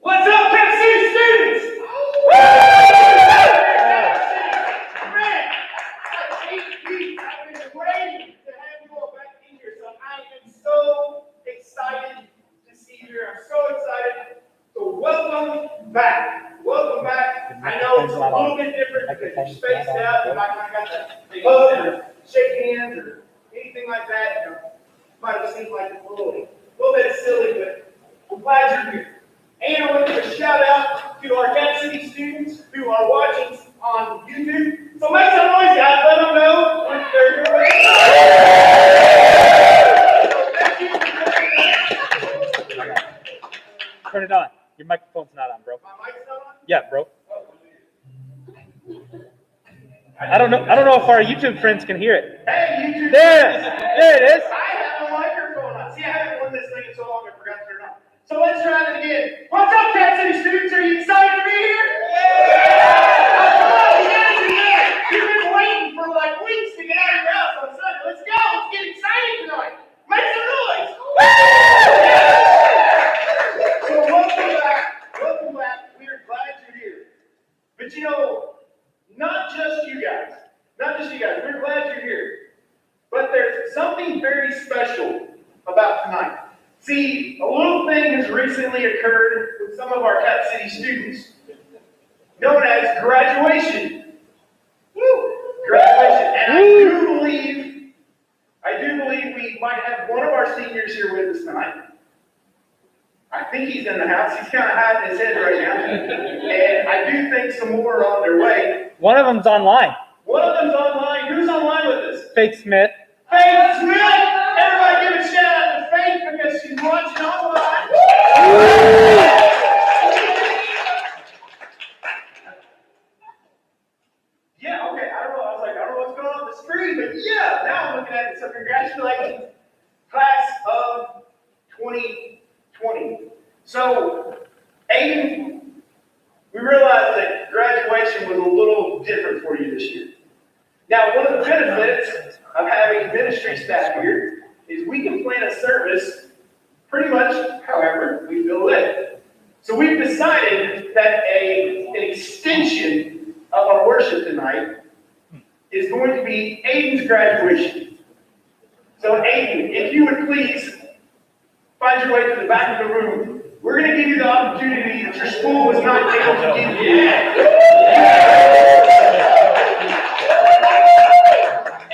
What's up, CapCity students? Man, like 8 weeks I've been waiting to have you all back in here, so I am so excited to see you here. I'm so excited. So welcome back. Welcome back. I know it's a little bit different because you're spaced out. You might not got the hug or shake hands or anything like that. You know, might have seemed like a little bit silly, but I'm glad you're here. And I want to give a shout out to our CapCity students who are watching on YouTube. So make some noise, guys. Let them know when they're here with us. Turn it on. Your microphone's not on, bro. My mic's not on? Yeah, bro. I don't know if our YouTube friends can hear it. Hey, YouTube. There it is. I have a microphone on. See, I haven't worn this thing in so long I forgot to turn it on. So let's try that again. What's up, CapCity students? Are you excited to be here? Yeah! Come on, you guys are here. You've been waiting for like weeks to get out of your house on Sunday. Let's go. Let's get excited tonight. Make some noise. So welcome back. Welcome back. We are glad you're here. But you know, not just you guys. We're glad you're here. But there's something very special about tonight. See, a little thing has recently occurred with some of our CapCity students, known as graduation. Woo! Graduation. And I do believe we might have one of our seniors here with us tonight. I think he's in the house. He's kind of hiding his head right now. And I do think some more are on their way. One of them's online. One of them's online. Who's online with us? Faith Smith. Faith Smith! Everybody give a shout out to Faith because she's watching online. Yeah, okay, I don't know what's going on the screen, but yeah, now I'm looking at it. So congratulations, class of 2020. So, Aiden, we realized that graduation was a little different for you this year. Now, one of the benefits of having ministry staff here is we can plan a service pretty much however we feel led. So we've decided that an extension of our worship tonight is going to be Aiden's graduation. So Aiden, if you would please find your way to the back of the room. We're going to give you the opportunity that your school was not able to give you.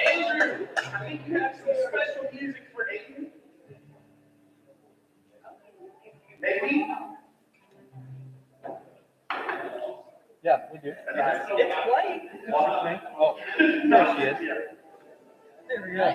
Andrew, I think you have some special music for Aiden. Maybe? Yeah, we do. It's playing. Oh, there she is. There we go.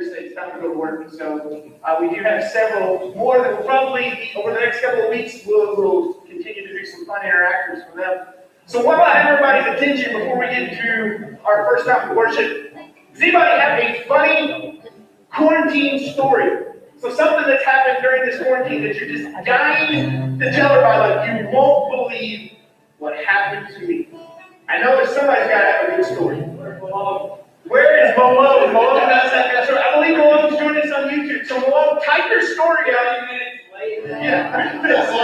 here say it's time to go to work. So we do have several more that will probably, over the next couple of weeks, we'll continue to do some fun interactions for them. So what about everybody's attention before we get to our first time of worship? Does anybody have a funny quarantine story? So something that's happened during this quarantine that you're just dying to tell everybody, like, you won't believe what happened to me. I know that somebody's got to have a good story. Where is Malone? Malone does that kind of story. I believe Malone's joining us on YouTube. So Malone, type your story out. Yeah.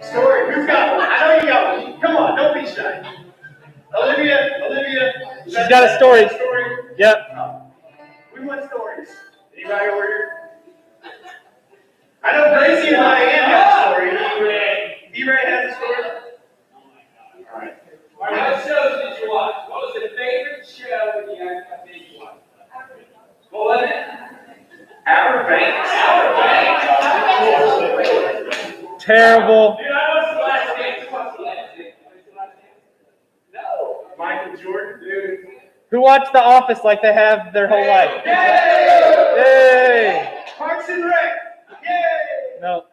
Story. Who's got one? I know you got one. Come on, don't be shy. Olivia. She's got a story. Yep. We want stories. Anybody over here? I know Gracie and Diane have a story. D-Ray has a story. All right. What shows did you watch? What was the favorite show when you had binge watch? What was it? Outer Banks. Terrible. Dude, I watched the last dance. No. Michael Jordan. Dude. Who watched The Office like they have their whole life? Yay! Parks and Rec. Yay! No.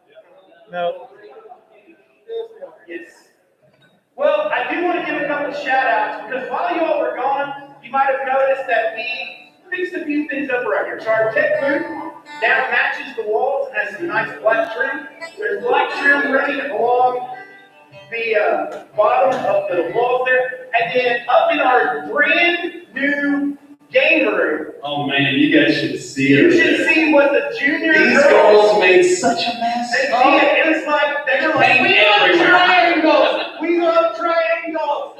Yes. Well, I do want to give a couple shout outs because while you all were gone, you might have noticed that we fixed a few things up right here. So our tech booth now matches the walls and has some nice black trim. There's black trim running along the bottom of the walls there. And then up in our brand new game room. Oh man, you guys should see it. You should see what the junior These girls made such a mess. It was like, they were like, we love triangles. We love triangles.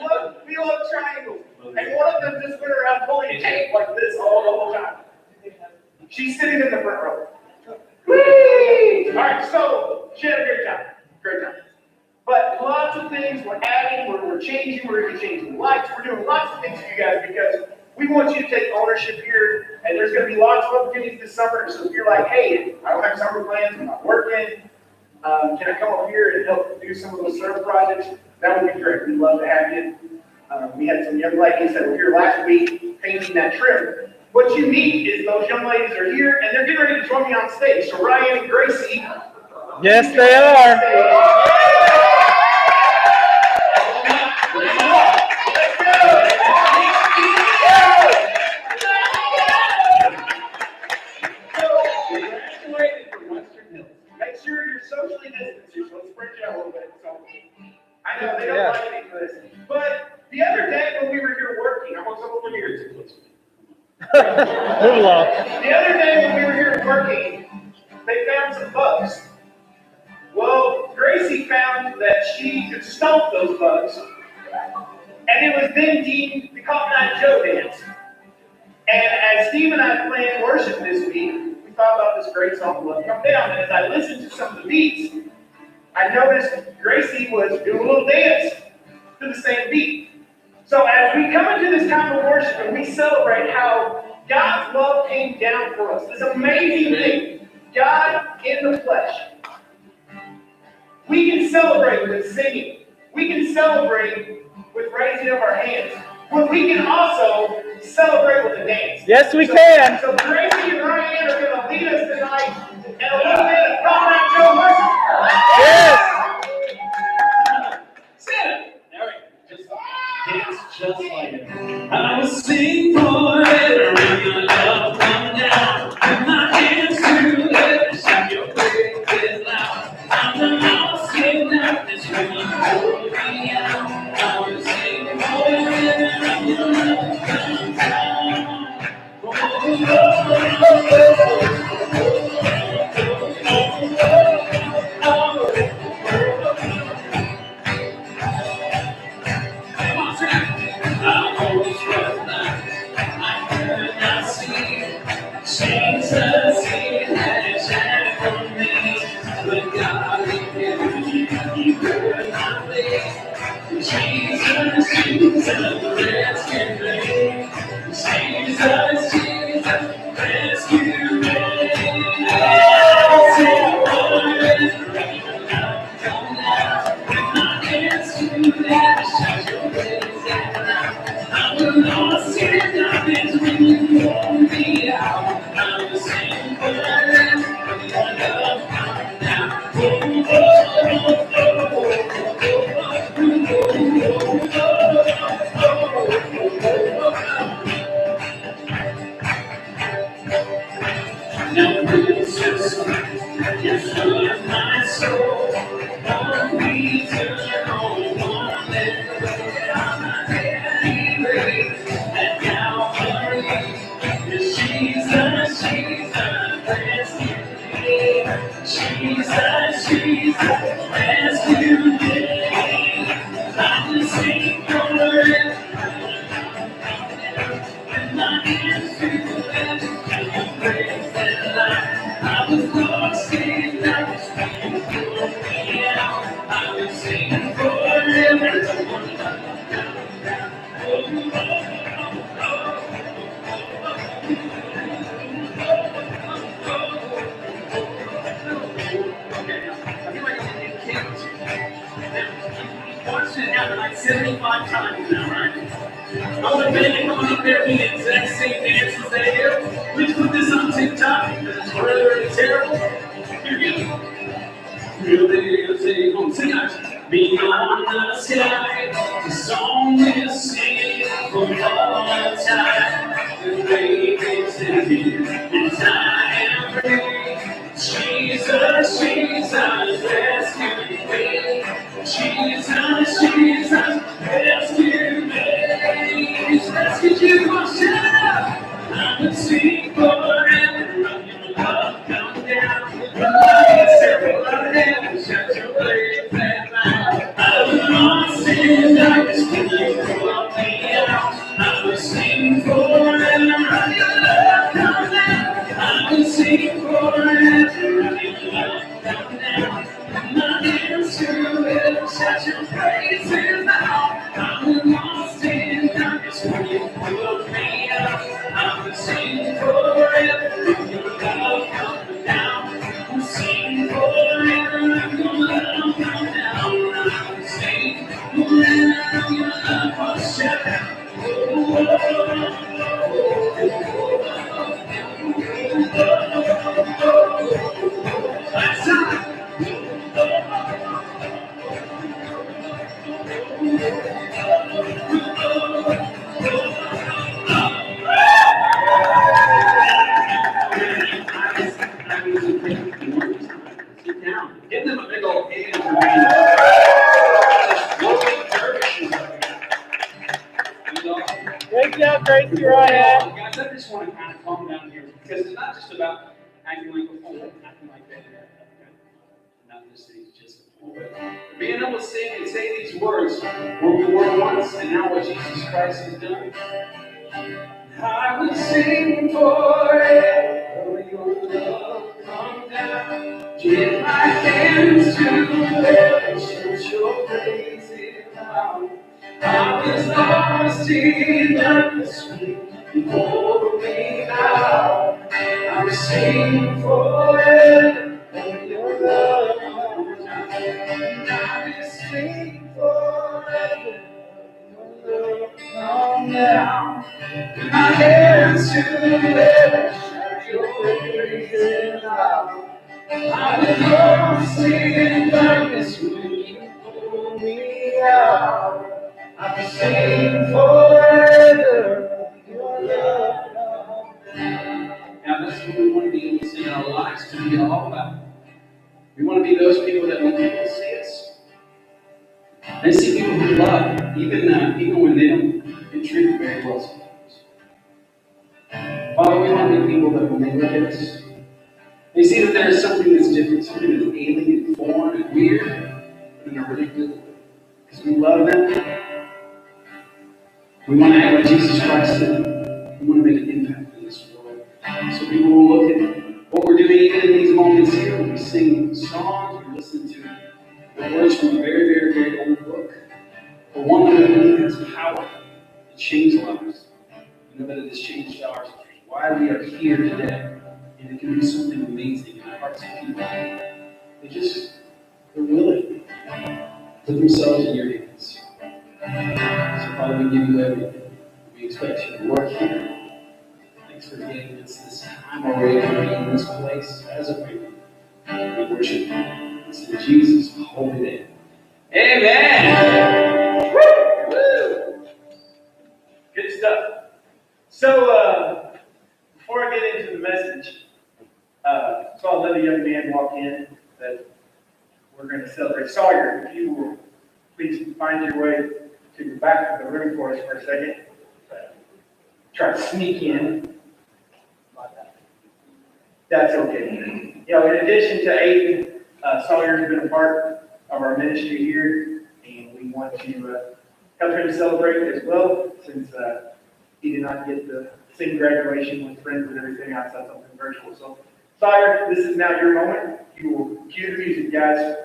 We love triangles. And one of them just went around pulling tape like this all the whole time. She's sitting in the front row. Whee! All right, so she had a great time. Great time. But lots of things we're adding, we're changing, we're even changing lights. We're doing lots of things for you guys because we want you to take ownership here, and there's going to be lots of opportunities this summer. So if you're like, hey, I don't have summer plans, I'm not working, can I come over here and help do some of those serve projects? That would be great. We'd love to have you. We had some young ladies that were here last week painting that trim. What you need is those young ladies are here, and they're getting ready to join me on stage. So Ryan and Gracie. Yes, they are. Make sure you're socially distanced here, so let's spread you out a little bit. So, I know they don't like any of this. But the other day when we were here working, I want some over here too. Move along. The other day when we were here working, they found some bugs. Well, Gracie found that she could stomp those bugs. And it was then deemed the Cotton Eye Joe dance. And as Steve and I planned worship this week, we thought about this great song, Love Come Down. And as I listened to some of the beats, I noticed Gracie was doing a little dance to the same beat. So as we come into this time of worship and we celebrate how God's love came down for us, this amazing thing, God in the flesh, we can celebrate with singing. We can celebrate with raising up our hands. But we can also celebrate with a dance. Yes, we can. So Gracie and Ryan are going to lead us tonight in a little bit of Cotton Eye Joe worship. Yes. Dance just like it. I will sing forever when your love come down. With my hands together, shout your praises loud. I'm the lost in darkness when you pull me out. I will sing forever when your love comes down. Oh, oh, Jesus, he had shine for me, but God in heaven, he could not live. Jesus, rescue me. Jesus, rescue me. I'll sing forever, come now. With my hands together, shout your praise out loud. I'm lost in rescue me. I will sing forever. With my hands to heaven, and praise and light. I was lost in darkness, you pulled me out. I will sing forever. Okay, now, I feel like I'm in the kids. Now, watch it happen like 75 times now, right? I'm gonna make it coming up there doing the exact same dances they do. Please put this on TikTok because it's really terrible. Here we go. Really, sing on, sing out. Beyond the sky, the song we'll sing for all time. The greatest in here is I am free. Jesus, Jesus, rescue me. Jesus, Jesus, rescue me. He's rescued you from shout. I would sing forever of your love come down. Your love is several of heaven, shut your praise and loud. I was lost in darkness when you brought me out. I would sing forever of your love come down. I would sing forever of your love come down. My hands to heaven, shout your praises out. I was lost in darkness when you pulled me out. I would sing forever of your love come down. I would sing forever of your love come down. I would sing forever of your love come down. Last time. Sit down. Give them a big old hand for being just dervishes up here. Great job, Gracie Ryan. Guys, I just want to kind of calm down here because it's not just about acting like a fool, acting like that. Not just that he's just a fool, but being able to sing and say these words where we were once and now what Jesus Christ has done. I would sing forever your love come down. Give my hands to heaven, shout your praises loud. I was lost in darkness when you pulled me out. I will sing forever your love come down. I will sing forever your love come down. My hands to heaven, shout your praises loud. I was lost in darkness when you pulled me out. I will sing forever your love. Now that's what we want to be able to sing our lives to be all about. We want to be those people that when people see us, they see people who love, even when they don't get treated very well sometimes. Father, we want to be people that when they look at us, they see that there is something that's different, something that's alien, foreign, and weird, but in a really good way. Because we love them. We want to act like Jesus Christ did. We want to make an impact in this world. So people will look at what we're doing even in these moments here when we sing songs, we listen to the words from a very, very, very old book. But one that we believe has power to change lives. We know that it has changed ours. Why we are here today. And it can be something amazing in the hearts of people. They're willing to put themselves in your hands. So Father, we give you everything. We expect you to work here. Thanks for giving us this time already to be in this place as a people. We worship you. It's in Jesus' holy name. Amen. Woo! Good stuff. So, before I get into the message, saw another young man walk in that we're going to celebrate. Sawyer, if you will please find your way to the back of the room for us for a second. Try to sneak in. That's okay. You know, in addition to Aiden Sawyer's been a part of our ministry here, and we want to help him celebrate as well, since he did not get the same graduation with friends and everything outside something virtual. So, Sawyer, this is now your moment. You will cue the music, guys.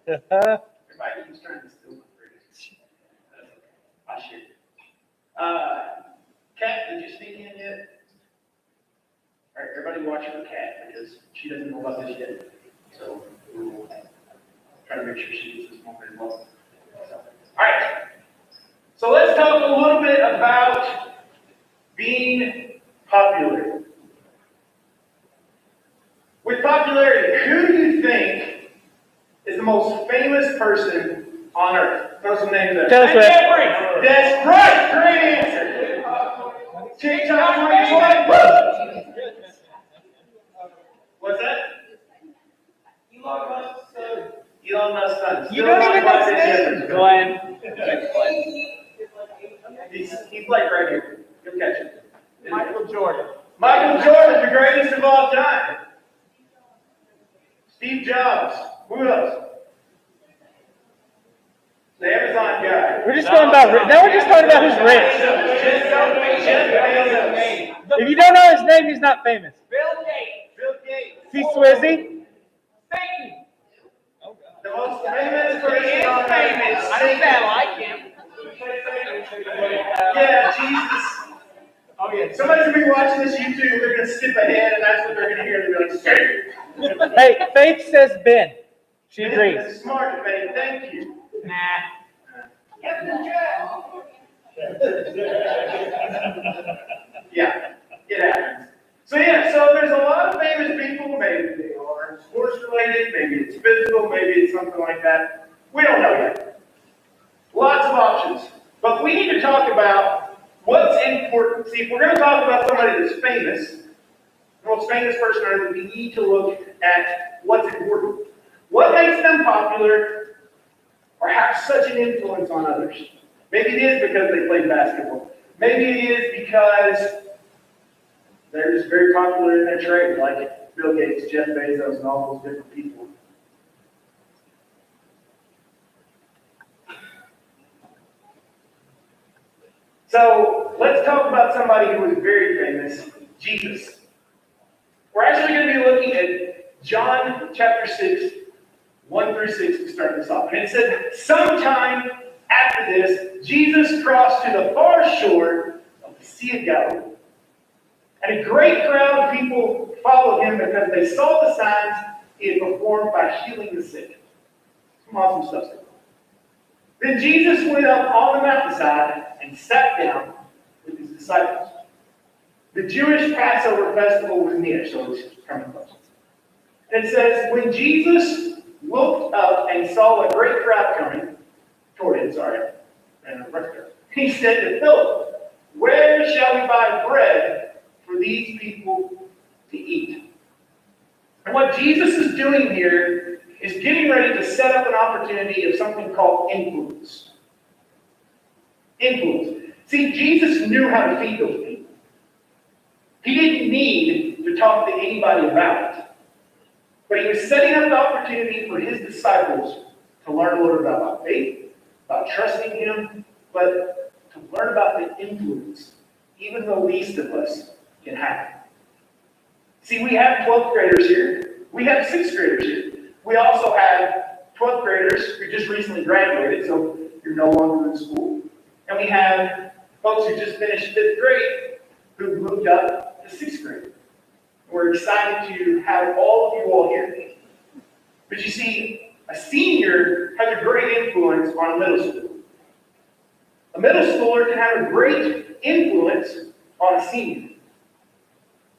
Everybody keeps trying to steal my praise. I should. Kat, did you sneak in yet? All right, everybody watch for Kat, because she doesn't know about this yet. So we'll try to make sure she gets this moment as well. So, all right. So let's talk a little bit about being popular. With popularity, who do you think is the most famous person on earth? Throw some names there. Taylor Swift. That's right. Great answer. TikTok 2020. What's that? Elon Musk's son. You don't even know his name. Glenn. He's like right here. You'll catch him. Michael Jordan. Michael Jordan, the greatest of all time. Steve Jobs. Who else? The Amazon guy. We're just talking about. Now we're just talking about who's rich. If you don't know his name, he's not famous. Bill Gates. Bill Gates. Is he Swizzy? Satan. The most famous person on earth. I think I like him. Yeah, Jesus. Oh yeah. Somebody's gonna be watching this YouTube. They're gonna skip ahead, and that's what they're gonna hear. They'll be like, "Satan." Hey, Faith says Ben. She agrees. That's smart, man. Thank you. Nah. Yeah, it happens. So there's a lot of famous people. Maybe they are sports related, maybe it's physical, maybe it's something like that. We don't know yet. Lots of options. But we need to talk about what's important. See, if we're going to talk about somebody that's famous, the most famous person on earth, we need to look at what's important. What makes them popular or have such an influence on others? Maybe it is because they played basketball. Maybe it is because they're just very popular in their trade, like Bill Gates, Jeff Bezos, and all those different people. So let's talk about somebody who was very famous, Jesus. We're actually going to be looking at John chapter 6, 1 through 6 to start this off. And it said, sometime after this, Jesus crossed to the far shore of the Sea of Galilee. And a great crowd of people followed him because they saw the signs he had performed by healing the sick. Some awesome stuff. Then Jesus went up on the mountainside and sat down with his disciples. The Jewish Passover festival was near, so it was coming close. And it says, when Jesus looked up and saw a great crowd coming toward him, he said to Philip, where shall we buy bread for these people to eat? And what Jesus is doing here is getting ready to set up an opportunity of something called influence. Influence. See, Jesus knew how to feed those people. He didn't need to talk to anybody about it. But he was setting up the opportunity for his disciples to learn a little bit about faith, about trusting him, but to learn about the influence even the least of us can have. See, we have 12th graders here. We have 6th graders here. We also have 12th graders who just recently graduated, so you're no longer in school. And we have folks who just finished 5th grade who moved up to 6th grade. We're excited to have all of you all here. But you see, a senior has a great influence on a middle schooler. A middle schooler can have a great influence on a senior.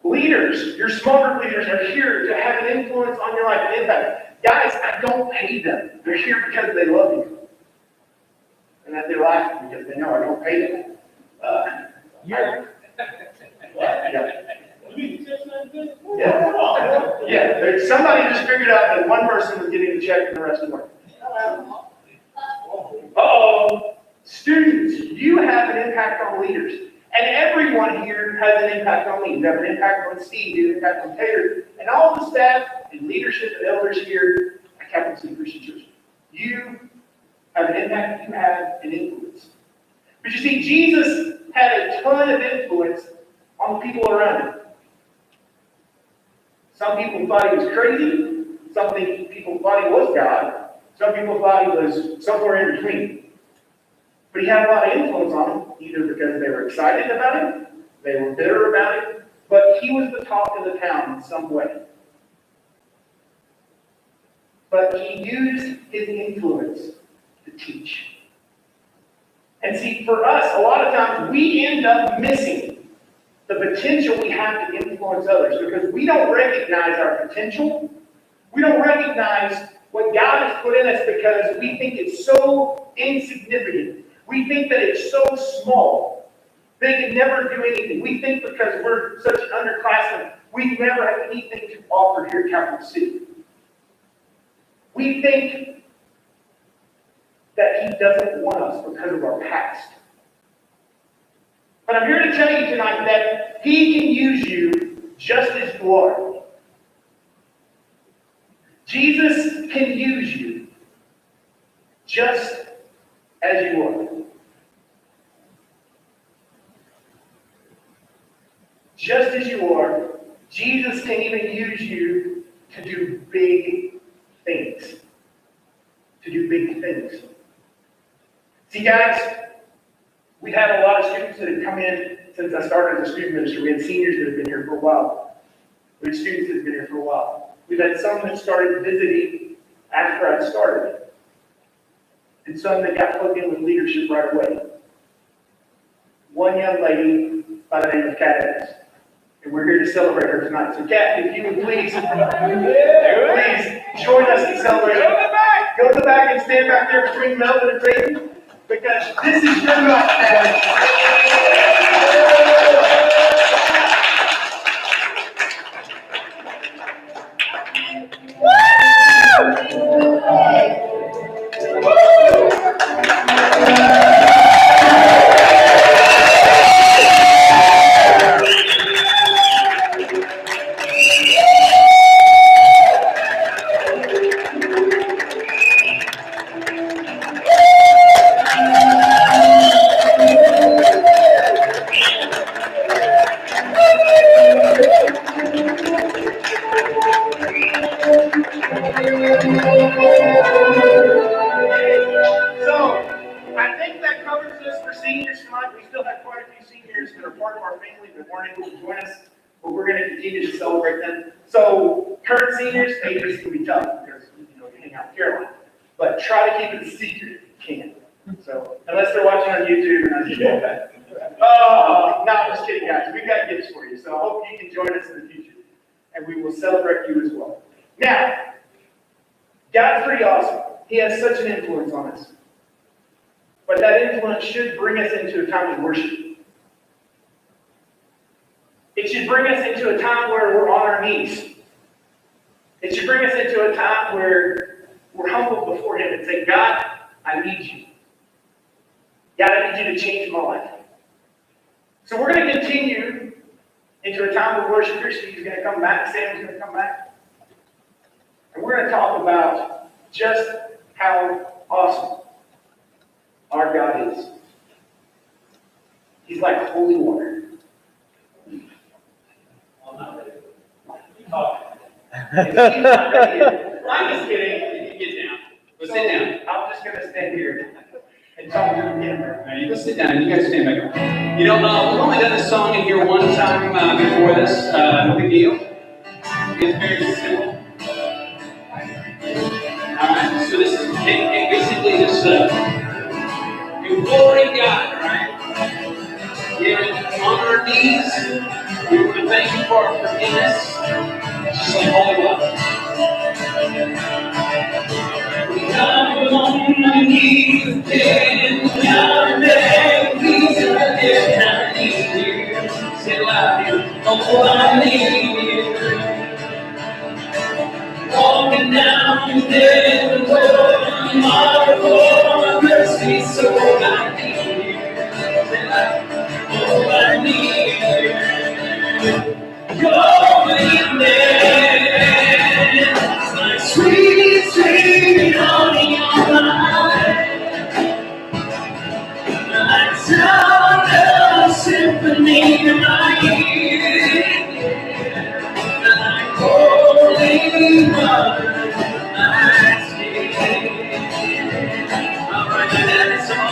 Leaders, your small group leaders are here to have an influence on your life, an impact. Guys, I don't pay them. They're here because they love you. And that they laugh because they know I don't pay them. Yeah. Somebody just figured out that one person was getting a check and the rest weren't. Students, you have an impact on leaders. And everyone here has an impact on me. You have an impact on Steve, you have an impact on Taylor, and all the staff and leadership and elders here at CapCity Christian Church. You have an impact, you have an influence. But you see, Jesus had a ton of influence on the people around him. Some people thought he was crazy. Some people thought he was God. Some people thought he was somewhere in between. But he had a lot of influence on them, either because they were excited about him, they were bitter about it, but he was the talk of the town in some way. But he used his influence to teach. And see, for us, a lot of times we end up missing the potential we have to influence others because we don't recognize our potential. We don't recognize what God has put in us because we think it's so insignificant. We think that it's so small, they can never do anything. We think because we're such an underclassmen, we never have anything to offer here at Capital City. We think that he doesn't want us because of our past. But I'm here to tell you tonight that he can use you just as you are. Jesus can use you just as you are. Just as you are, Jesus can even use you to do big things. To do big things. See, guys, we've had a lot of students that have come in since I started as a student minister. We had seniors that have been here for a while. We had students that have been here for a while. We've had some that started visiting after I started. And some that got plugged in with leadership right away. One young lady by the name of Kat, and we're here to celebrate her tonight. So Kat, if you would please join us in celebrating. Go to the back and stand back there between Melvin and Brayden, because this is your night. He has such an influence on us. But that influence should bring us into a time of worship. It should bring us into a time where we're on our knees. It should bring us into a time where we're humble before him and say, God, I need you. God, I need you to change my life. So we're going to continue into a time of worship. Here, Steve's going to come back. Sam's going to come back. And we're going to talk about just how awesome our God is. He's like holy water. I'm just kidding. You can get down. Go sit down. I'm just going to stand here and talk to the camera. All right, you go sit down. You guys stand back up. You know, we've only done this song in here one time before this. No big deal. It's very simple. Alright, so this is basically just your glory God, right? We're on our knees. We want to thank amazing for forgiveness. Just like holy water. I'm on my knees again. God, please forgive. I need you. Say it loud here. Oh, I need you. Walking down the dead road, tomorrow for mercy, so I need you. Say it loud. Oh, I need you. Your witness, like sweet, sweet honey on my lips, like sound of symphony in my ears, like holy water, my skin. All right, now that's all.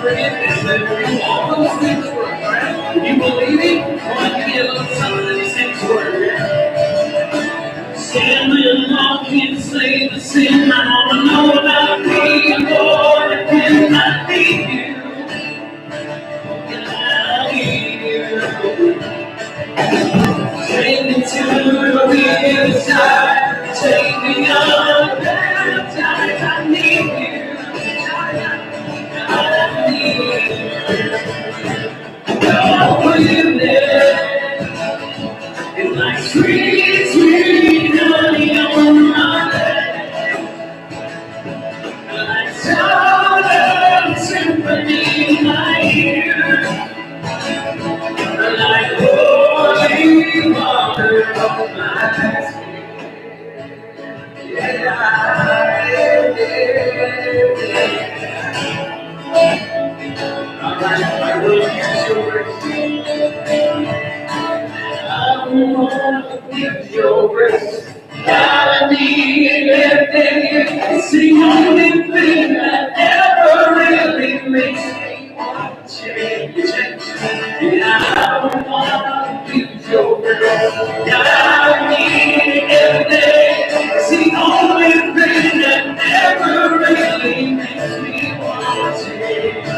Forgiveness, all those things work, all right? When you believe it, well, I'll give you a little something that these things work, yeah? Stand and walk and slay the sin. I wanna know about me, Lord, can I need you? Can I need you? Take me to the other side. Take me up, baptized. I need you. I need you. Your forgiveness is like sweet, sweet honey on my lips, like sound of symphony in my ears, like holy water on my skin. Yeah, all right, I will use your grace. I want to use your grace. God, I need everything. It's the only thing that ever really makes me want to change. Yeah, I want to use your grace. God, I need everything. It's the only thing that ever really makes me want to change.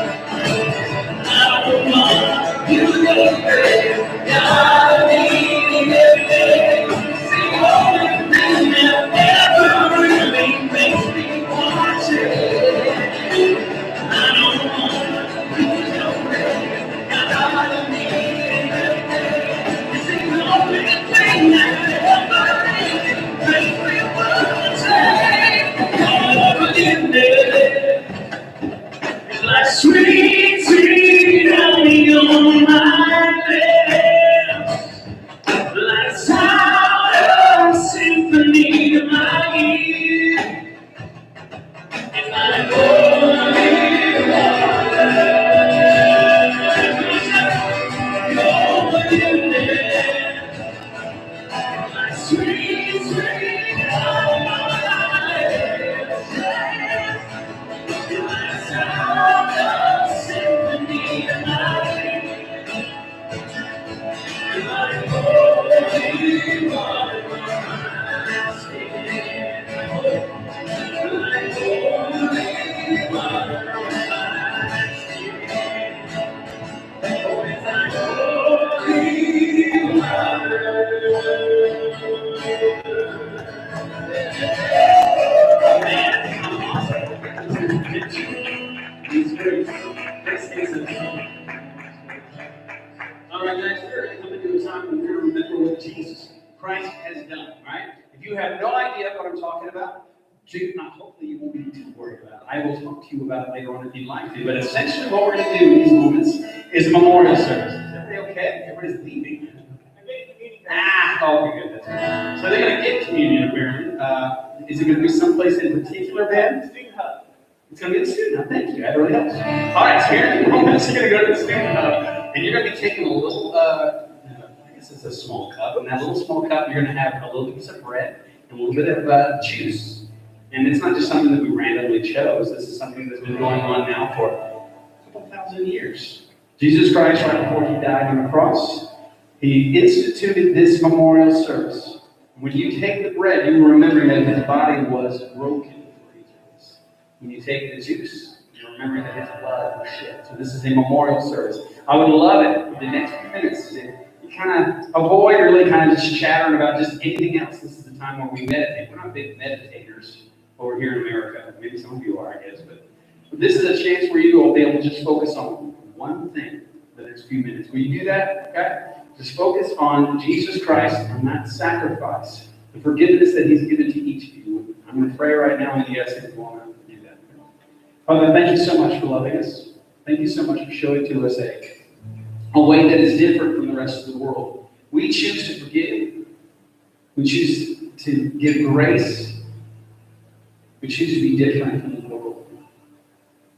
I want to use your grace. God, I need everything. It's the only thing that ever really makes me want to change. I don't want to lose your grace. God, I need everything. It's the only thing that ever really makes me want to change. Your forgiveness is like sweet, sweet honey on my lips, like sound of symphony in my ears, and like holy water. Your forgiveness, like sweet, sweet honey on my lips, like sound of symphony in my ears, like holy water on my skin. Like holy water on my skin. Oh, it's like holy water. Man, I'm awesome. He's great. Grace is a all right, guys, we're coming to a time when we're going to remember what Jesus Christ has done, right? If you have no idea what I'm talking about, hopefully you won't be too worried about it. I will talk to you about it later on if you'd like to. But essentially what we're going to do in these moments is a memorial service. Is everybody okay? Everybody's leaving. Oh, good. That's good. So they're going to get communion, apparently. Is it going to be someplace in particular, Ben? Student Hub. It's going to be the student hub. Thank you. That really helps. All right, so here in a moment, you're going to go to the student hub, and you're going to be taking a little, I guess it's a small cup. And that little small cup, you're going to have a little piece of bread and a little bit of juice. And it's not just something that we randomly chose. This is something that's been going on now for a couple thousand years. Jesus Christ, right before he died on the cross, he instituted this memorial service. When you take the bread, you're remembering that his body was broken for each of us. When you take the juice, you're remembering that his blood was shed. So this is a memorial service. I would love it for the next few minutes if kind of avoid really kind of just chattering about just anything else. This is the time where we meditate. We're not big meditators over here in America. Maybe some of you are, I guess, but this is a chance where you will be able to just focus on one thing for the next few minutes. Will you do that? Okay? Just focus on Jesus Christ and that sacrifice, the forgiveness that He's given to each of you. I'm going to pray right now, and yes, if you want to do that. Father, thank you so much for loving us. Thank you so much for showing to us a way that is different from the rest of the world. We choose to forgive. We choose to give grace. We choose to be different from the world.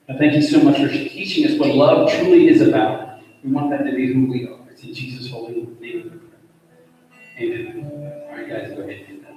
I thank you so much for teaching us what love truly is about. We want that to be who we are. It's in Jesus' holy name. Amen. All right, guys, go ahead and do that.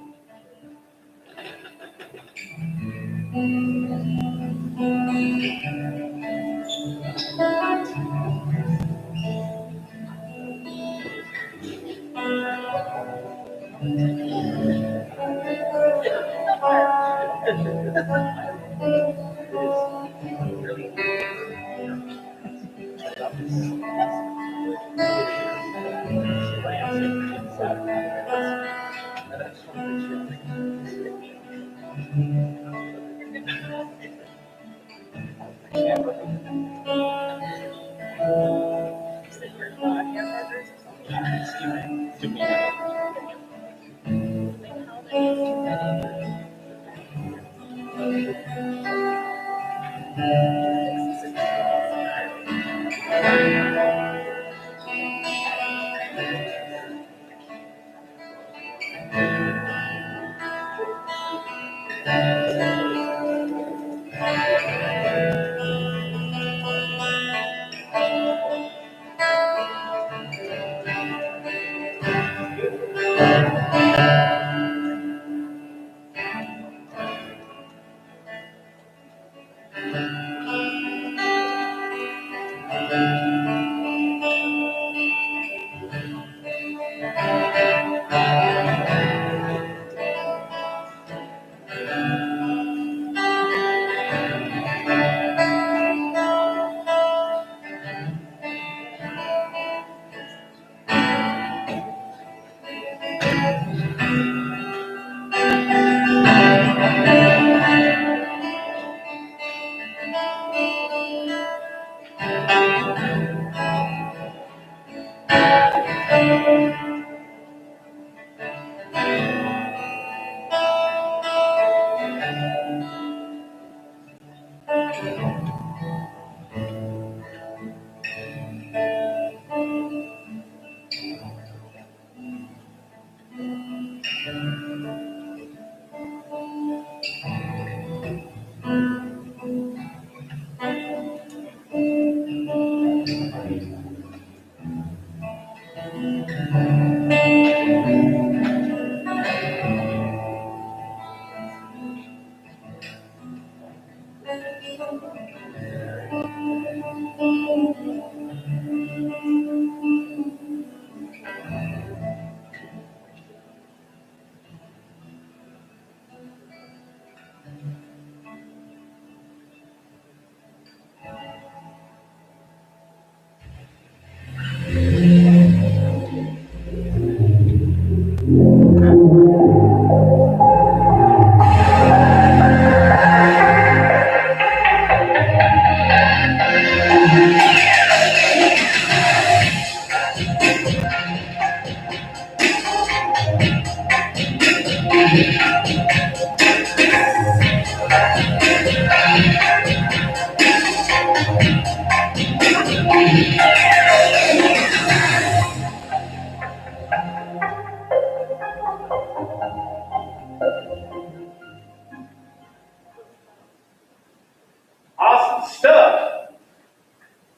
Awesome stuff.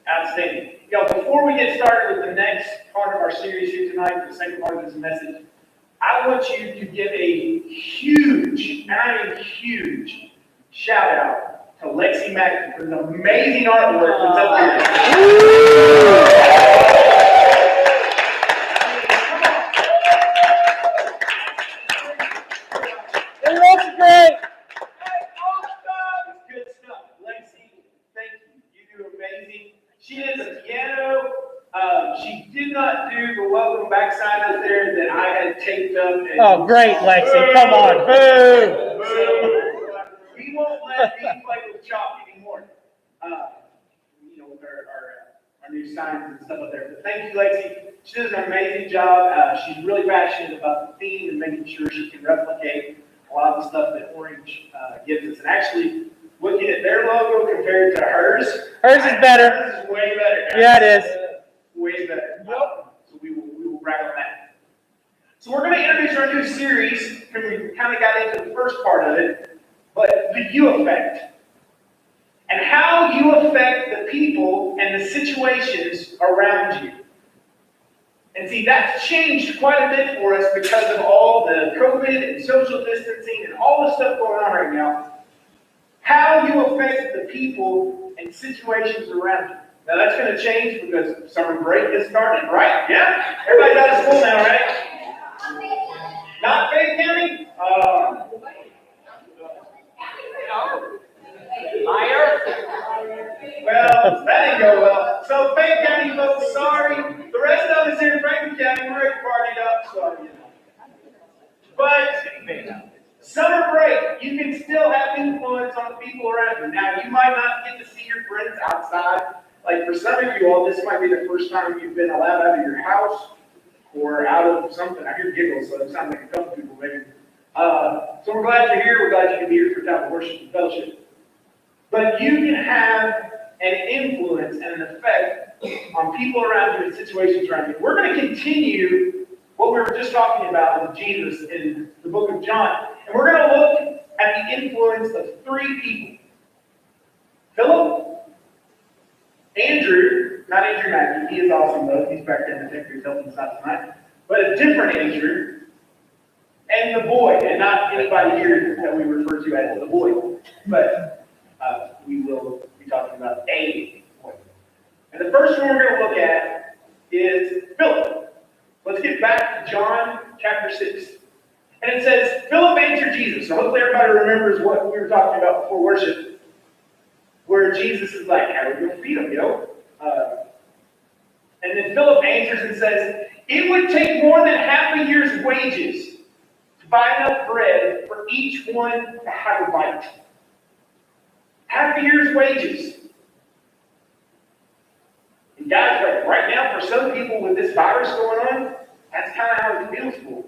Outstanding. Y'all, before we get started with the next part of our series here tonight, the second part of this message, I want you to give a huge, and I mean huge, shout out to Lexi Mack for the amazing artwork that's up there. It looks great. Awesome! Good stuff. Lexi, thank you. You do amazing. She did the piano. She did not do the welcome back sign up there that I had taped up. And Oh, great, Lexi. Come on. Boo. We won't let me play with chalk anymore. With our new signs and stuff up there. But thank you, Lexi. She does an amazing job. She's really passionate about the theme and making sure she can replicate a lot of the stuff that Orange gives us. And actually, looking at their logo compared to hers. Hers is better. Hers is way better. Guys. Yeah, it is. Way better. So we will brag on that. So we're going to introduce our new series, and we kind of got into the first part of it, but the you effect. And how you affect the people and the situations around you. And see, that's changed quite a bit for us because of all the COVID and social distancing and all the stuff going on right now. How you affect the people and situations around you. Now that's going to change because summer break is starting, right? Yeah? Everybody's out of school now, right? Not Fayette County? Liar. Well, that didn't go well. So Fayette County folks, sorry. The rest of us here in Franklin County, we're partied up, so you know. But summer break, you can still have influence on the people around you. Now, you might not get to see your friends outside. Like for some of you all, this might be the first time you've been allowed out of your house or out of something. I hear giggles, so it sounds like a couple people maybe. So we're glad you're here. We're glad you can be here for time of worship and fellowship. But you can have an influence and an effect on people around you and situations around you. We're going to continue what we were just talking about with Jesus in the book of John. And we're going to look at the influence of three people. Philip, Andrew, not Andrew Mackey, he is awesome though, he's back there in the Texas helping us out tonight, but a different Andrew, and the boy, and not anybody here that we refer to as the boy, but we will be talking about a boy. And the first one we're going to look at is Philip. Let's get back to John chapter 6. And it says, Philip answered Jesus. So hopefully everybody remembers what we were talking about before worship, where Jesus is like, how are we going to feed them, and then Philip answers and says, it would take more than half a year's wages to buy enough bread for each one to have a bite. Half a year's wages. And guys, like right now, for some people with this virus going on, that's kind of how it feels for them.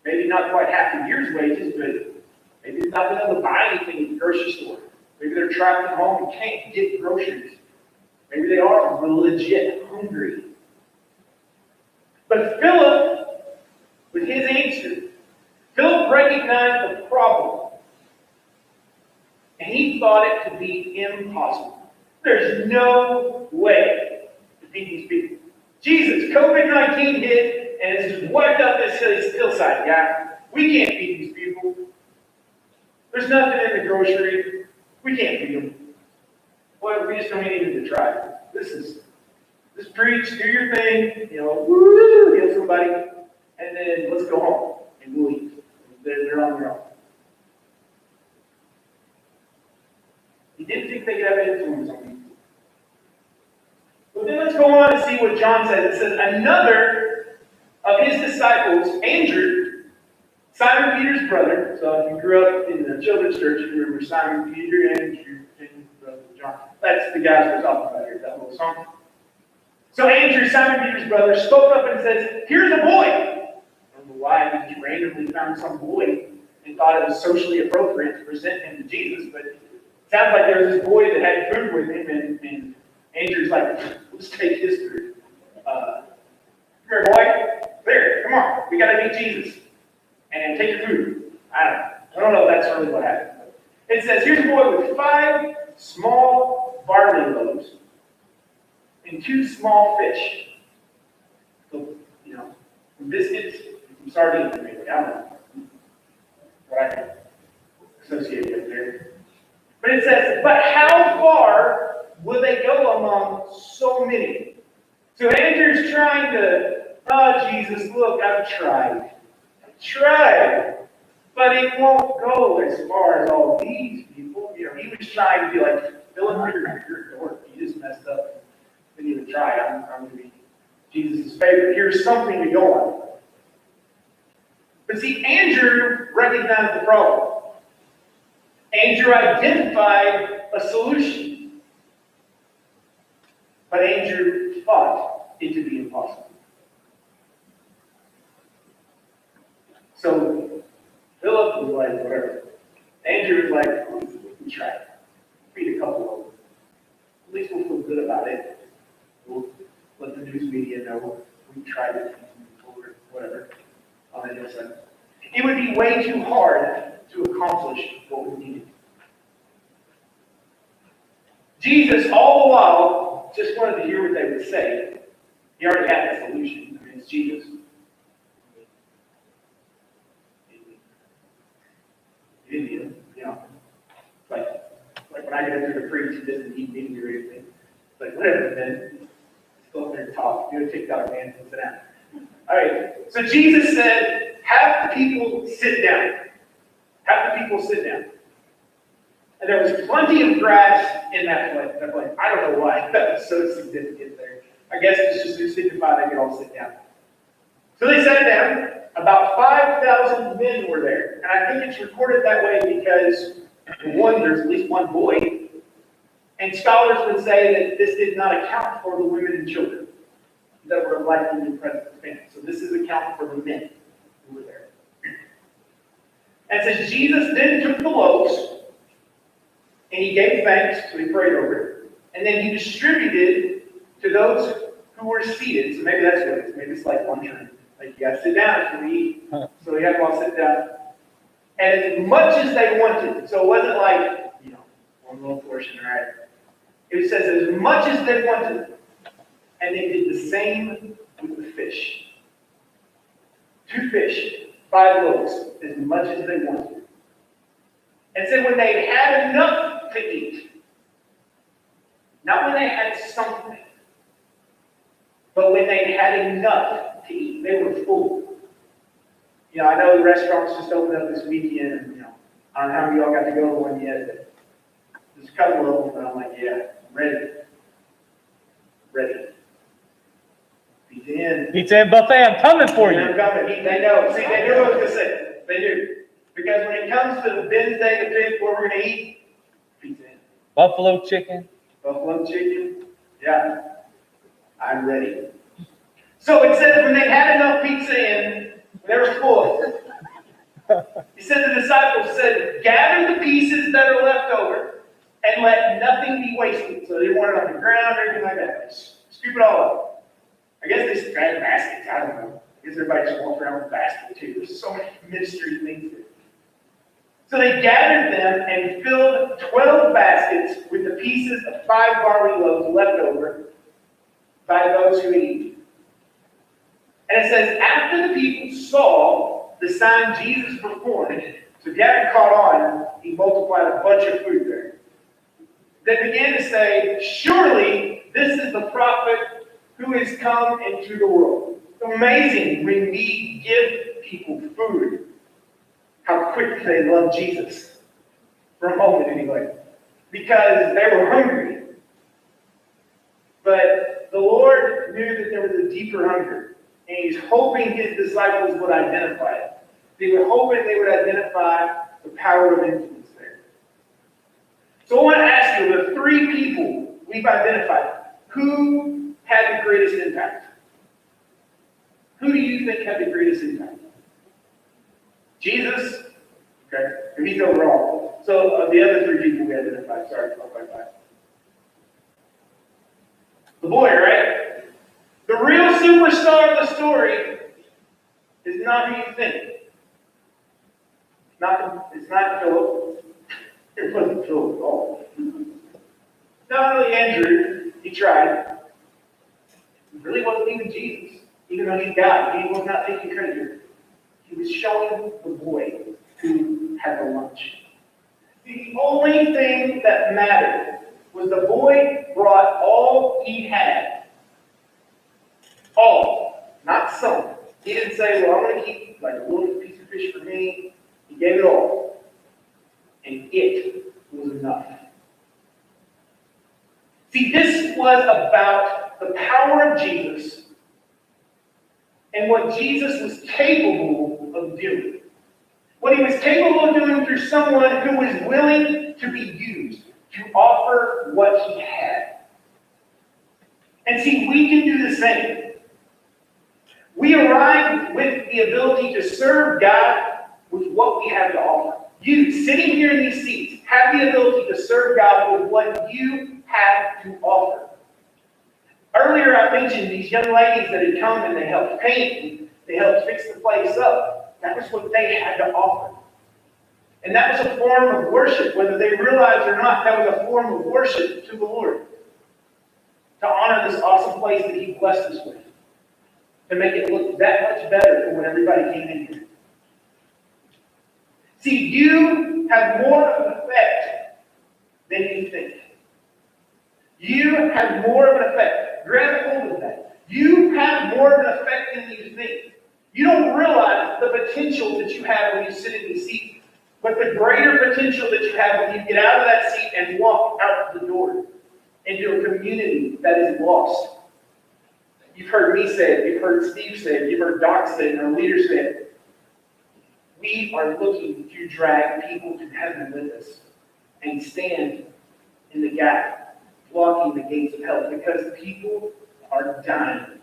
Maybe not quite half a year's wages, but maybe they've not been able to buy anything at the grocery store. Maybe they're trapped at home and can't get groceries. Maybe they are legit hungry. But Philip, with his answer, Philip recognized the problem. And he thought it to be impossible. There's no way to feed these people. Jesus, COVID-19 hit, and it's just wiped out this hillside, guy. We can't feed these people. There's nothing in the grocery. We can't feed them. Well, we just don't even need to try. Just preach, do your thing, woo, heal somebody, and then let's go home and we'll eat. They're on their own. He didn't think they could have influence on people. But then let's go on and see what John says. It says, another of his disciples, Andrew, Simon Peter's brother. So if you grew up in the children's church, you remember Simon Peter, Andrew, and brother John. That's the guys we're talking about here, that little song. So Andrew, Simon Peter's brother, spoke up and says, here's a boy. I don't know why he randomly found some boy and thought it was socially appropriate to present him to Jesus, but it sounds like there was this boy that had food with him, and Andrew's like, let's take his food. Come here, boy. There, come on. We got to meet Jesus. And take your food. I don't know if that's really what happened. It says, here's a boy with 5 small barley loaves and 2 small fish. So, some biscuits and some sardines, maybe. I don't know what I can associate with there. But it says, but how far will they go among so many? So Andrew's trying to, oh, Jesus, look, I've tried, but it won't go as far as all these people. He was trying to be like, Philip, you're a dork. You just messed up. Didn't even try. I'm going to be Jesus' favorite. Here's something to go on. But see, Andrew recognized the problem. Andrew identified a solution. But Andrew thought it to be impossible. So Philip was like, whatever. Andrew was like, we tried. Feed a couple of them. At least we'll feel good about it. We'll let the news media know we tried it or whatever on the hillside. It would be way too hard to accomplish what we needed. Jesus, all the while, just wanted to hear what they would say. He already had the solution. I mean, it's Jesus. He didn't need him, you know. Like when I get up here to preach, he doesn't need me or anything. Like, whatever, man. Go up there and talk. Do a TikTok, man. Sit down. All right. So Jesus said, have the people sit down. Have the people sit down. And there was plenty of grass in that place. I don't know why that was so significant there. I guess it's just to signify they could all sit down. So they sat down. About 5,000 men were there. And I think it's recorded that way because, one, there's at least one boy. And scholars would say that this did not account for the women and children that were likely to be present in the family. So this is accounting for the men who were there. And it says, Jesus then took the loaves, and he gave thanks, so he prayed over it. And then he distributed to those who were seated. So maybe that's what it is. Maybe it's like lunchroom. Like, you got to sit down after we eat. So we had them all sit down. And as much as they wanted. So it wasn't like, one little portion, right? It says as much as they wanted. And they did the same with the fish. 2 fish, 5 loaves, as much as they wanted. And said when they had enough to eat, not when they had something, but when they had enough to eat, they were full. I know the restaurants just opened up this weekend, and, I don't know how many of y'all got to go to one yet, but there's a couple of them, and I'm like, yeah, I'm ready. Ready. Pizza in. Pizza and buffet, I'm coming for you. I'm coming. They know. See, they knew what I was going to say. They knew. Because when it comes to the Wednesday to pick where we're going to eat, pizza in. Buffalo chicken. Buffalo chicken. Yeah. I'm ready. So it says when they had enough pizza in, they were full. He said the disciples said, gather the pieces that are left over and let nothing be wasted. So they didn't want it on the ground or anything like that. Just scoop it all up. I guess they just grabbed baskets. I don't know. I guess everybody just walks around with a basket too. There's so many ministry things there. So they gathered them and filled 12 baskets with the pieces of 5 barley loaves left over by those who eat. And it says, after the people saw the sign Jesus performed, so if you haven't caught on, he multiplied a bunch of food there. They began to say, surely this is the prophet who has come into the world. It's amazing when we give people food, how quickly they love Jesus. For a moment anyway. Because they were hungry. But the Lord knew that there was a deeper hunger. And he's hoping his disciples would identify it. They were hoping they would identify the power of influence there. So I want to ask you, the 3 people we've identified, who had the greatest impact? Who do you think had the greatest impact? Jesus? Okay, and he's overall. So the other 3 people we identified, sorry, I'll go back. The boy, right? The real superstar of the story is not who you think. It's not Philip. It wasn't Philip at all. Not really Andrew. He tried. It really wasn't even Jesus. Even though he's God, he was not taking credit here. He was showing the boy who had the lunch. The only thing that mattered was the boy brought all he had. All. Not some. He didn't say, well, I'm going to keep like a little piece of fish for me. He gave it all. And it was enough. See, this was about the power of Jesus and what Jesus was capable of doing. What he was capable of doing through someone who was willing to be used, to offer what he had. And see, we can do the same. We arrive with the ability to serve God with what we have to offer. You, sitting here in these seats, have the ability to serve God with what you have to offer. Earlier I mentioned these young ladies that had come and they helped paint, and they helped fix the place up. That was what they had to offer. And that was a form of worship, whether they realized or not, that was a form of worship to the Lord. To honor this awesome place that he blessed us with. To make it look that much better for when everybody came in here. See, you have more of an effect than you think. You have more of an effect. Grab hold of that. You have more of an effect than you think. You don't realize the potential that you have when you sit in these seats, but the greater potential that you have when you get out of that seat and walk out the door into a community that is lost. You've heard me say it, you've heard Steve say it, you've heard Doc say it, and our leaders say it. We are looking to drag people to heaven with us and stand in the gap, blocking the gates of hell, because people are dying.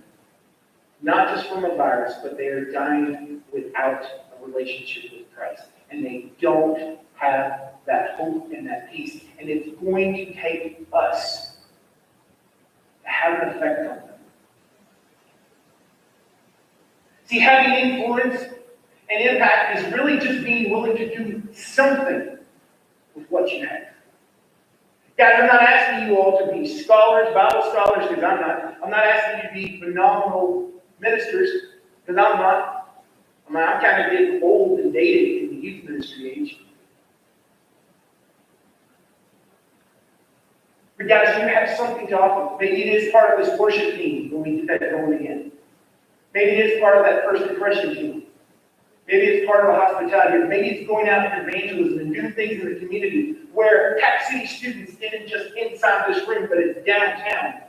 Not just from a virus, but they are dying without a relationship with Christ. And they don't have that hope and that peace. And it's going to take us to have an effect on them. See, having influence and impact is really just being willing to do something with what you have. Guys, I'm not asking you all to be scholars, Bible scholars, because I'm not. I'm not asking you to be phenomenal ministers, because I'm not. I'm kind of getting old and dated in the youth ministry age. But guys, you have something to offer. Maybe it is part of this worship team when we get that going again. Maybe it is part of that first impression team. Maybe it's part of a hospitality. Maybe it's going out and evangelism and doing things in the community where CapCity students isn't just inside this room, but it's downtown.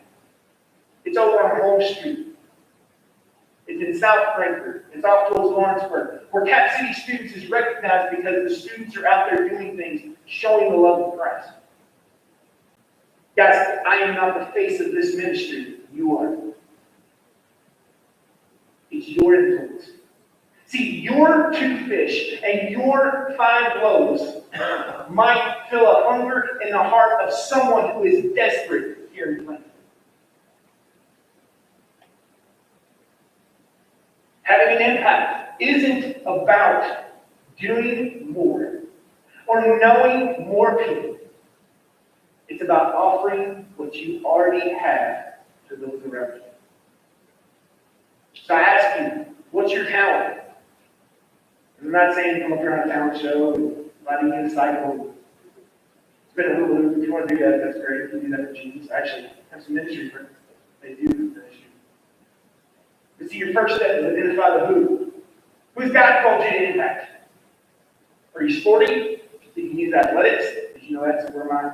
It's over on Home Street. It's in South Frankfurt. It's off towards Lawrenceburg, where CapCity students is recognized because the students are out there doing things, showing the love of Christ. Guys, I am not the face of this ministry. You are. It's your influence. See, your 2 fish and your 5 loaves might fill a hunger in the heart of someone who is desperate here in Frankfurt. Having an impact isn't about doing more or knowing more people. It's about offering what you already have to those around you. So I ask you, what's your talent? I'm not saying come up here on a talent show and letting you cycle. Spin a hula hoop. If you want to do that, that's great. You can do that for Jesus. Actually, have some ministry friends. They do ministry. But see, your first step is identify the who. Who's God called you to impact? Are you sporty? You can use athletics. Because you know that's where my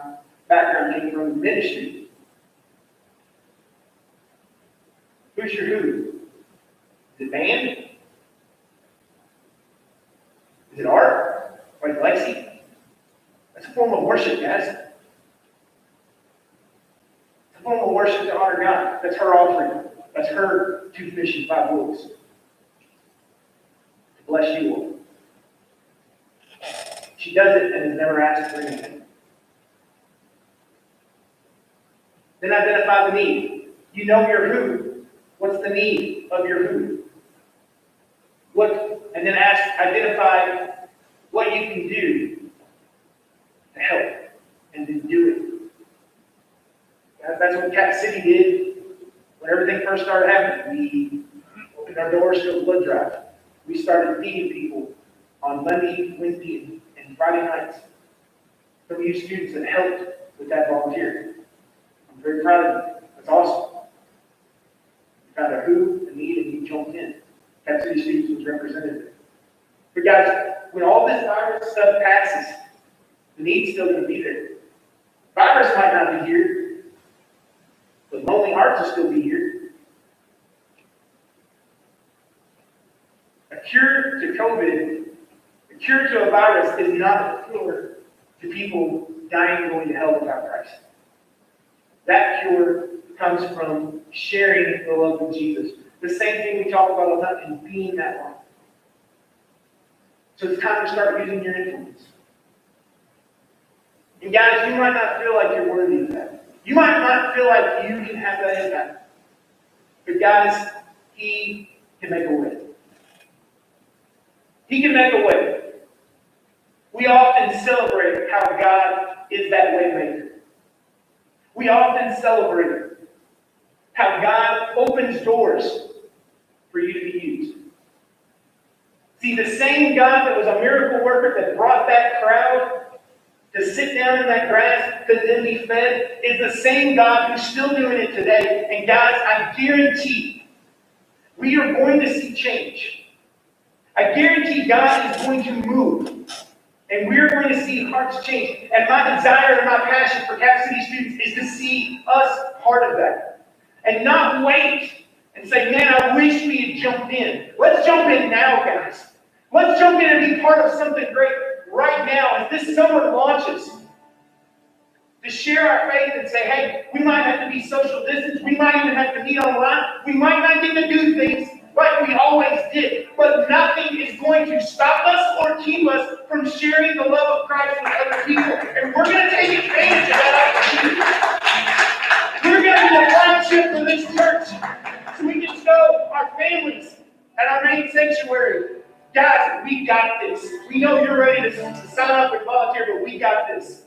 background came from, ministry. Who's your who? Is it band? Is it art? Like Lexi? That's a form of worship, guys. It's a form of worship to honor God. That's her offering. That's her 2 fish and 5 loaves. To bless you all. She does it and has never asked for anything. Then identify the need. You know your who. What's the need of your who? And then identify what you can do to help, and then do it. That's what CapCity did when everything first started happening. We opened our doors to a blood drive. We started feeding people on Monday, Wednesday, and Friday nights. Some of you students that helped with that volunteer. I'm very proud of you. That's awesome. You found a who, a need, and you jumped in. CapCity students was represented there. But guys, when all this virus stuff passes, the need's still going to be there. Virus might not be here, but lonely hearts will still be here. A cure to COVID, a cure to a virus is not a cure to people dying and going to hell without Christ. That cure comes from sharing the love of Jesus. The same thing we talk about all the time is being that light. So it's time to start using your influence. And guys, you might not feel like you're worthy of that. You might not feel like you can have that impact. But guys, He can make a way. He can make a way. We often celebrate how God is that way maker. We often celebrate how God opens doors for you to be used. See, the same God that was a miracle worker that brought that crowd to sit down in that grass to then be fed is the same God who's still doing it today. And guys, I guarantee we are going to see change. I guarantee God is going to move. And we're going to see hearts change. And my desire and my passion for CapCity students is to see us part of that. And not wait and say, man, I wish we had jumped in. Let's jump in now, guys. Let's jump in and be part of something great right now as this summer launches. To share our faith and say, hey, we might have to be social distance. We might even have to meet online. We might not get to do things like we always did. But nothing is going to stop us or keep us from sharing the love of Christ with other people. And we're going to take advantage of that opportunity. We're going to be a flagship for this church. So we can show our families at our main sanctuary, guys, we got this. We know you're ready to sign up and volunteer, but we got this.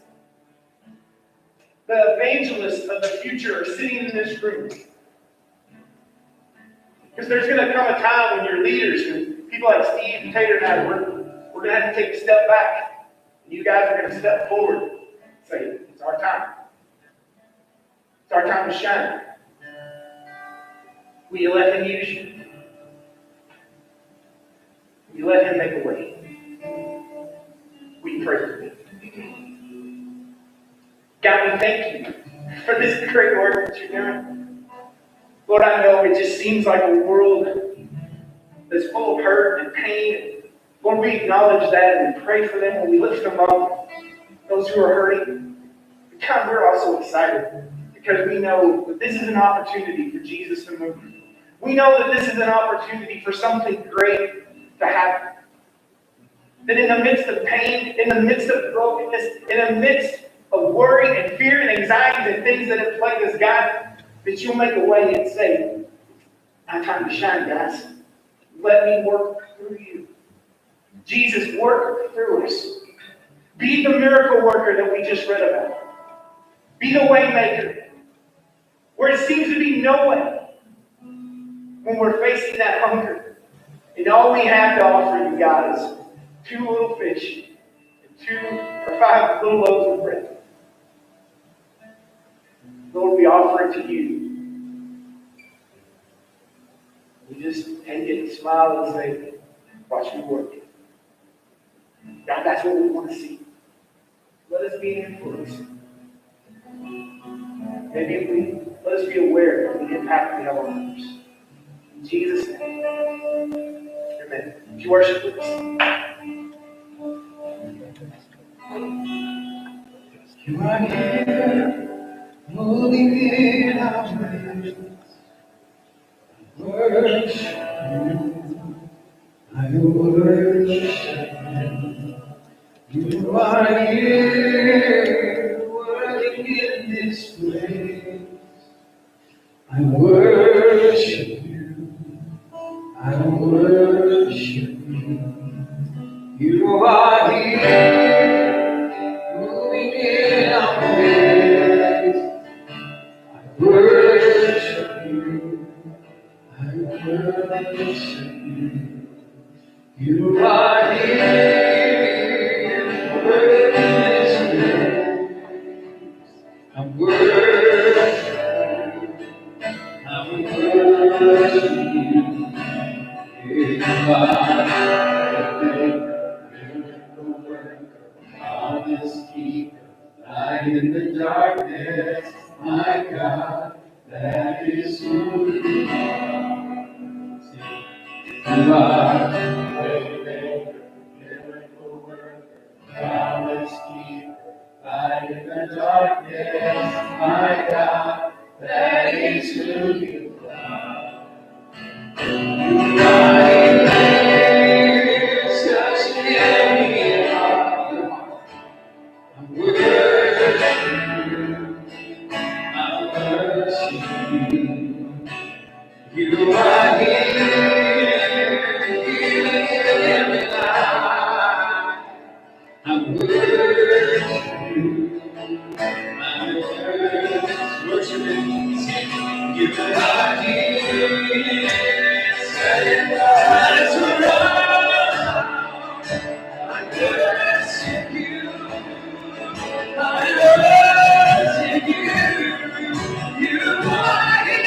The evangelists of the future are sitting in this room. Because there's going to come a time when your leaders, and people like Steve and Tater and I, we're going to have to take a step back. And you guys are going to step forward and say, it's our time. It's our time to shine. Will you let Him use you? Will you let Him make a way? Will you pray for me? God, we thank you for this great work that you're doing. Lord, I know it just seems like a world that's full of hurt and pain. Lord, we acknowledge that and we pray for them when we lift them up, those who are hurting. But God, we're also excited because we know that this is an opportunity for Jesus to move. We know that this is an opportunity for something great to happen. That in the midst of pain, in the midst of brokenness, in the midst of worry and fear and anxiety and things that have plagued us, God, that you'll make a way and say, my time to shine, guys. Let me work through you. Jesus, work through us. Be the miracle worker that we just read about. Be the way maker. Where it seems to be no way. When we're facing that hunger. And all we have to offer you, God, is 2 little fish and 2 or 5 little loaves of bread. Lord, we offer it to you. We just take it and smile and say, watch me work. God, that's what we want to see. Let us be an influence. Maybe let us be aware of the impact we have on others. In Jesus' name. Amen. Would you worship with us? You are here, moving in our midst. Worship you, I worship you. You are here, working in this place. I worship you, I worship you. You are here, moving in our midst. I worship you, I worship you. You are here, working in this place. I worship you, I worship you. You are miracle worker, promise keeper, light in the darkness, my God, that is who you are. You are waymaker, miracle worker, promise keeper, light in the darkness, my God, that is who you are. You are such an enemy heart. I worship you, I worship you. You are here in every life. I worship you, I worship you. You are here, setting the hearts around. I worship you, I worship you. You are here.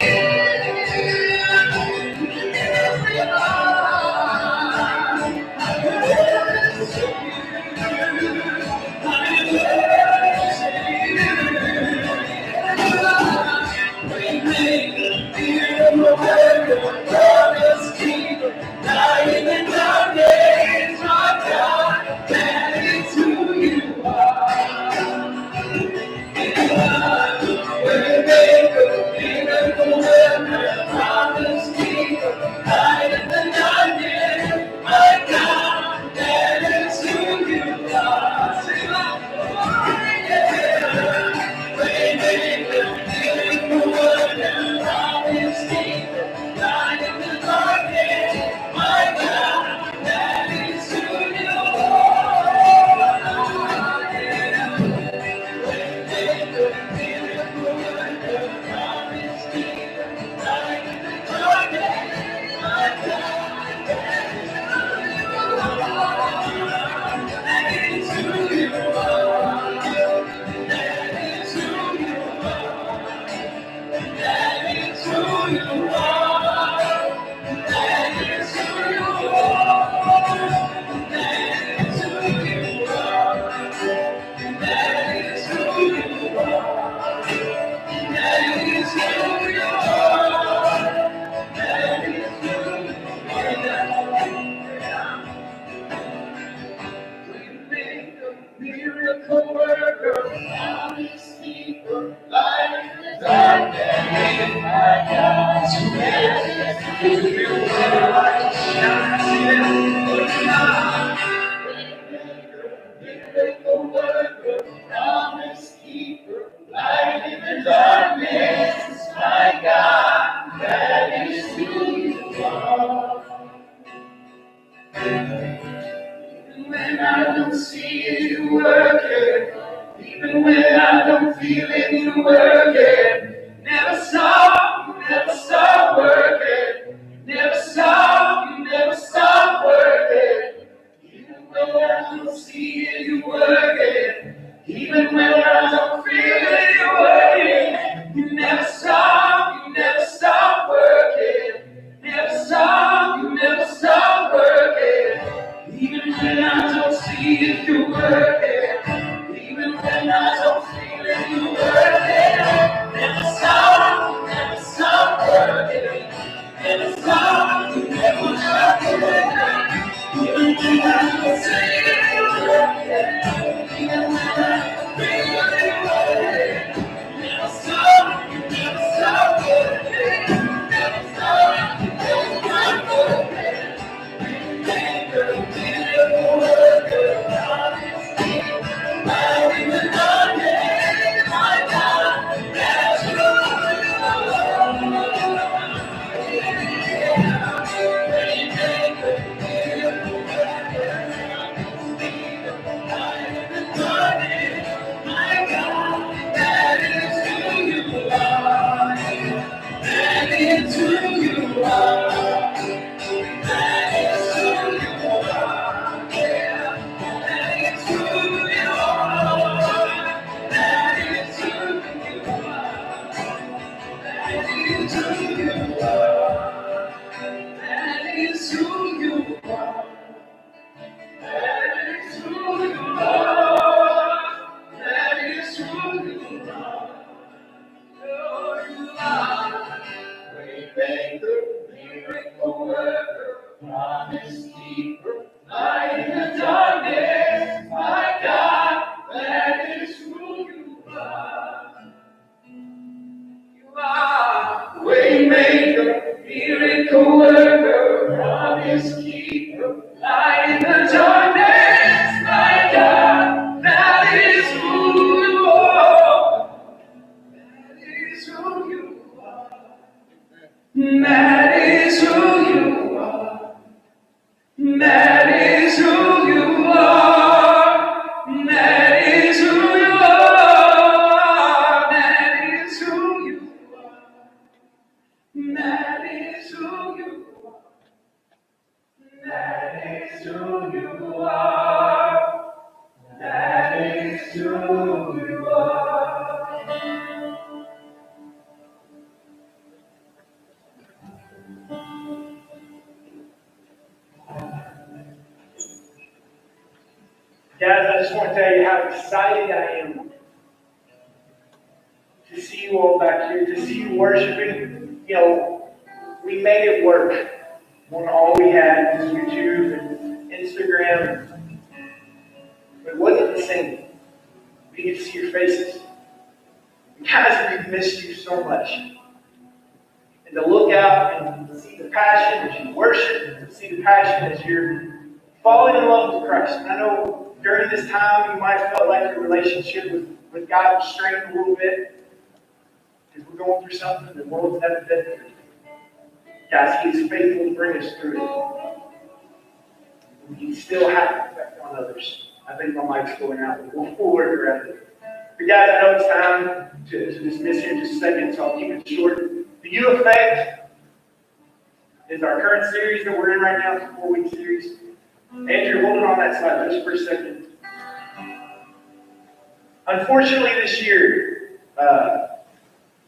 Miracle worker, promise keeper, light in the darkness, my God, to miracle worker, promise keeper, light in the darkness, my God, that is who you are. When I don't see you working, even when I don't feel it, you working. Never stop working. You never stop working. Even when I don't see it, you working. Even when I don't feel it, you working. You never stop working. You never stop working. Even when I don't see it, you working. Even when I don't feel it, you working. That is who you are. That is who you are. That is who you are. That is who you are. That is who you are. That is who you are. That is who you are. Guys, I just want to tell you how excited I am to see you all back here, to see you worshiping. You know, we made it work on all we had was YouTube and Instagram. But it wasn't the same. We get to see your faces. And guys, we've missed you so much. And to look out and see the passion as you worship, and to see the passion as you're falling in love with Christ. And I know during this time you might have felt like your relationship with God was strained a little bit. Because we're going through something the world's never been through. Guys, He is faithful to bring us through it. We can still have an effect on others. I think my mic's going out. We'll work around it. But guys, I know it's time to dismiss here in just a second, so I'll keep it short. The U Effect is our current series that we're in right now. It's a 4-week series. Andrew, hold it on that slide just for a second. Unfortunately, this year,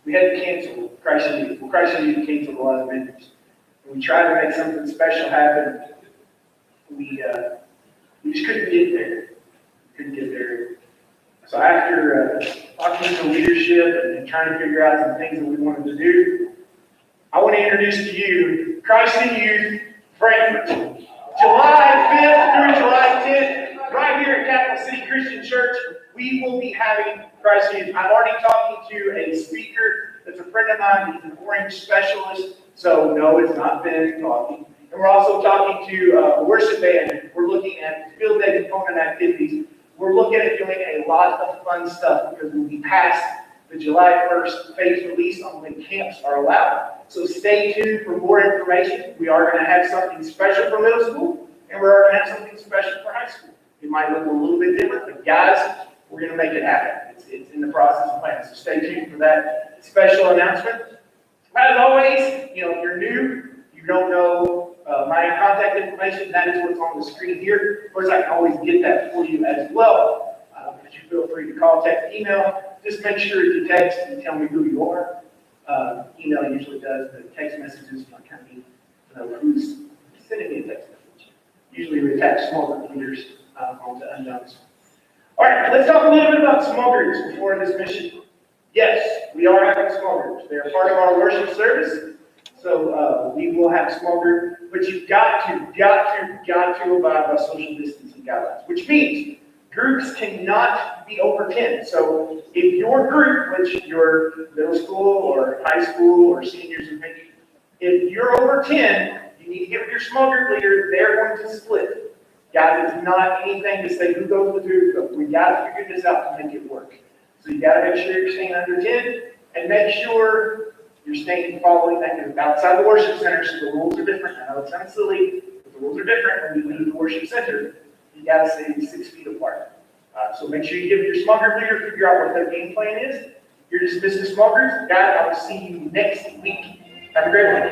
we had to cancel Christ in Youth. Well, Christ in Youth canceled a lot of vendors. And we tried to make something special happen. We just couldn't get there. So after talking to leadership and trying to figure out some things that we wanted to do, I want to introduce to you Christ in Youth Frankfurt. July 5th through July 10th, right here at CapCity Christian Church, we will be having Christ in Youth. I'm already talking to a speaker that's a friend of mine. He's an orange specialist, so no, it's not Ben talking. And we're also talking to a worship band. We're looking at field day component activities. We're looking at doing a lot of fun stuff because we'll be past the July 1st phase release on when camps are allowed. So stay tuned for more information. We are going to have something special for middle school, and we're going to have something special for high school. It might look a little bit different, but guys, we're going to make it happen. It's in the process of planning. So stay tuned for that special announcement. As always, if you're new, you don't know my contact information, that is what's on the screen here. Of course, I can always get that for you as well. But you feel free to call, text, email. Just make sure if you text and tell me who you are. Email usually does, but text messages, I kind of need to know who's sending me a text message. Usually we attach small group leaders onto unknowns. All right, let's talk a little bit about small groups before this mission. Yes, we are having small groups. They're part of our worship service. So we will have small group, but you've got to abide by social distancing guidelines, which means groups cannot be over 10. So if your group, which you're middle school or high school or seniors and maybe, if you're over 10, you need to get with your small group leader. They're going to split. Guys, it's not anything to say who goes with who. We got to figure this out to make it work. So you got to make sure you're staying under 10 and make sure you're staying following that. Because outside the worship center, so the rules are different. I know it sounds silly, but the rules are different when you leave the worship center. You got to stay 6 feet apart. So make sure you give your small group leader, figure out what their game plan is. You're dismissed as small groups. Guys, I will see you next week. Have a great one.